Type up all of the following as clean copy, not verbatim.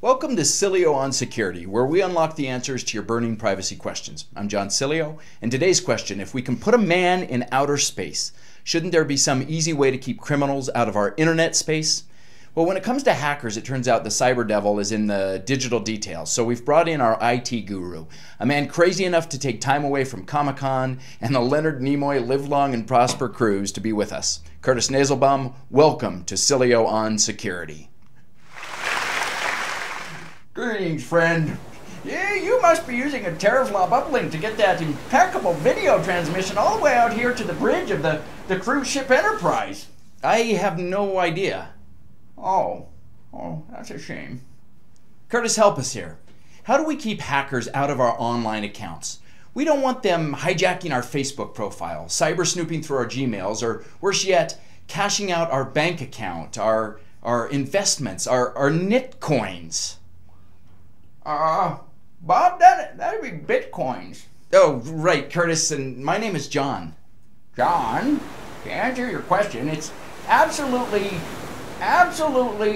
Welcome to Cilio on Security, where we unlock the answers to your burning privacy questions. I'm John Cilio, and today's question: if we can put a man in outer space, shouldn't there be some easy way to keep criminals out of our internet space? Well, when it comes to hackers, it turns out the cyber devil is in the digital details. So we've brought in our IT guru, a man crazy enough to take time away from Comic-Con and the Leonard Nimoy Live Long and Prosper cruise to be with us. Curtis Nazelbaum, welcome to Cilio on Security. Greetings, friend. Yeah, you must be using a teraflop uplink to get that impeccable video transmission all the way out here to the bridge of the cruise ship Enterprise. I have no idea. Oh, that's a shame. Curtis, help us here. How do we keep hackers out of our online accounts? We don't want them hijacking our Facebook profile, cyber snooping through our Gmails, or worse yet, cashing out our bank account, our investments, our Nitcoins. Bob, that'd be Bitcoins. Oh, right, Curtis, and my name is John. John, to answer your question, it's absolutely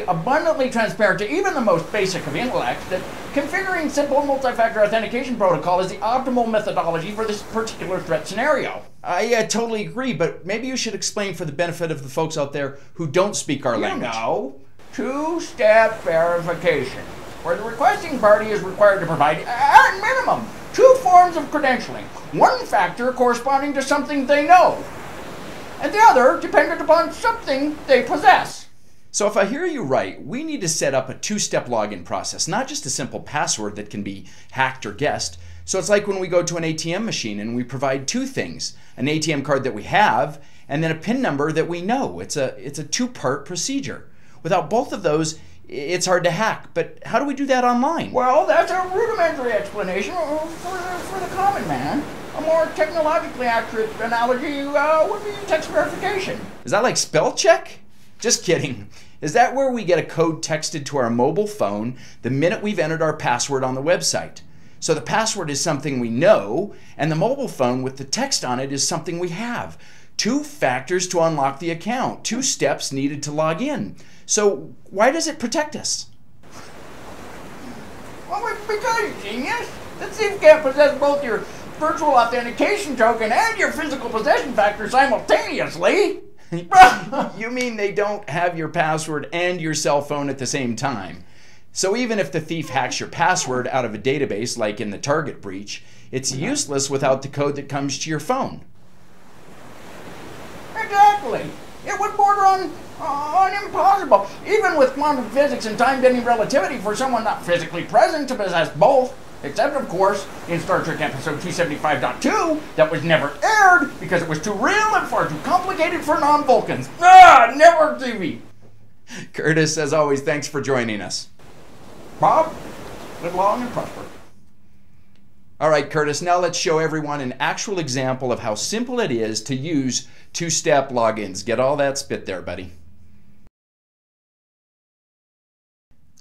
abundantly transparent to even the most basic of intellects that configuring simple multi-factor authentication protocol is the optimal methodology for this particular threat scenario. I totally agree, but maybe you should explain for the benefit of the folks out there who don't speak our language. You know, two-step verification, where the requesting party is required to provide, at minimum, 2 forms of credentialing, one factor corresponding to something they know, and the other dependent upon something they possess. So if I hear you right, we need to set up a 2-step login process, not just a simple password that can be hacked or guessed. So it's like when we go to an ATM machine and we provide 2 things, an ATM card that we have and then a PIN number that we know. It's a 2-part procedure. Without both of those, it's hard to hack. But how do we do that online? Well, that's a rudimentary explanation for the common man. A more technologically accurate analogy would be text verification. Is that like spell check? Just kidding. Is that where we get a code texted to our mobile phone the minute we've entered our password on the website? So the password is something we know, and the mobile phone with the text on it is something we have. 2 factors to unlock the account, 2 steps needed to log in. So why does it protect us? Well, because, genius, the thief can't possess both your virtual authentication token and your physical possession factor simultaneously. You mean they don't have your password and your cell phone at the same time? So even if the thief hacks your password out of a database, like in the Target breach, it's useless without the code that comes to your phone. Exactly. It would border on impossible, even with quantum physics and time-bending relativity, for someone not physically present to possess both. Except, of course, in Star Trek episode 275.2, that was never aired because it was too real and far too complicated for non-Vulcans. Network TV. Curtis, as always, thanks for joining us. Bob, live long and prosper. All right, Curtis, now let's show everyone an actual example of how simple it is to use 2-step logins. Get all that spit there, buddy.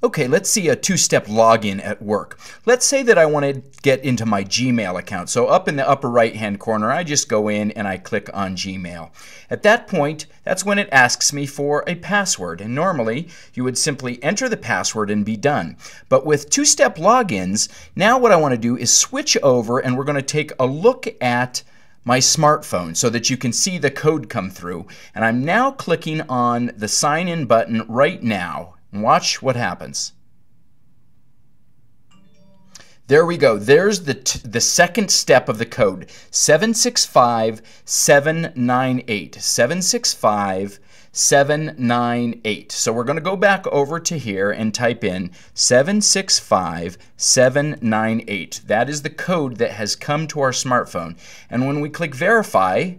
Okay, let's see a 2-step login at work. Let's say that I want to get into my Gmail account. So up in the upper right-hand corner, I just go in and I click on Gmail. At that point, that's when it asks me for a password. And normally, you would simply enter the password and be done. But with 2-step logins, now what I want to do is switch over and we're going to take a look at my smartphone so that you can see the code come through. And I'm now clicking on the sign in button right now. And watch what happens. There we go. There's the second step of the code. 765798. 765798. So we're going to go back over to here and type in 765798. That is the code that has come to our smartphone. And when we click verify,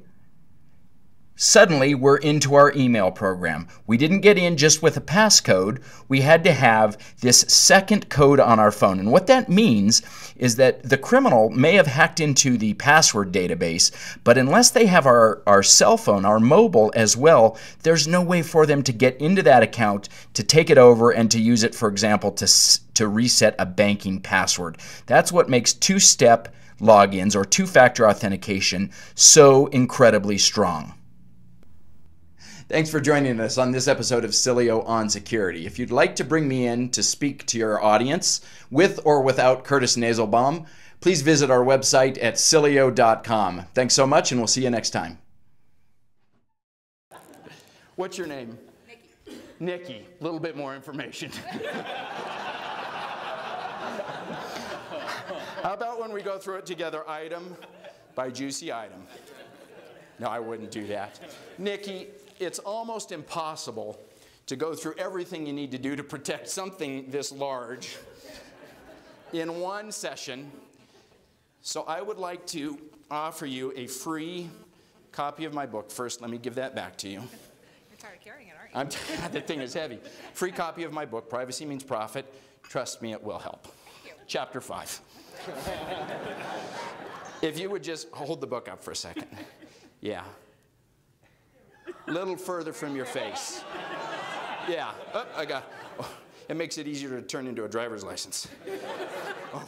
suddenly we're into our email program. We didn't get in just with a passcode. We had to have this second code on our phone. And what that means is that the criminal may have hacked into the password database, but unless they have our cell phone, our mobile as well, there's no way for them to get into that account, to take it over, and to use it, for example, to reset a banking password. That's what makes 2-step logins or 2-factor authentication so incredibly strong. Thanks for joining us on this episode of Cilio on Security. If you'd like to bring me in to speak to your audience with or without Curtis Naselbaum, please visit our website at cilio.com. Thanks so much, and we'll see you next time. What's your name? Nikki. Nikki. A little bit more information. How about when we go through it together, item by juicy item? No, I wouldn't do that. Nikki, it's almost impossible to go through everything you need to do to protect something this large in one session. So I would like to offer you a free copy of my book. First, let me give that back to you. You're tired of carrying it, aren't you? That thing is heavy. Free copy of my book, Privacy Means Profit. Trust me, it will help. Chapter 5. If you would just hold the book up for a second. Yeah. A little further from your face. Yeah. Oh, it makes it easier to turn into a driver's license. Oh.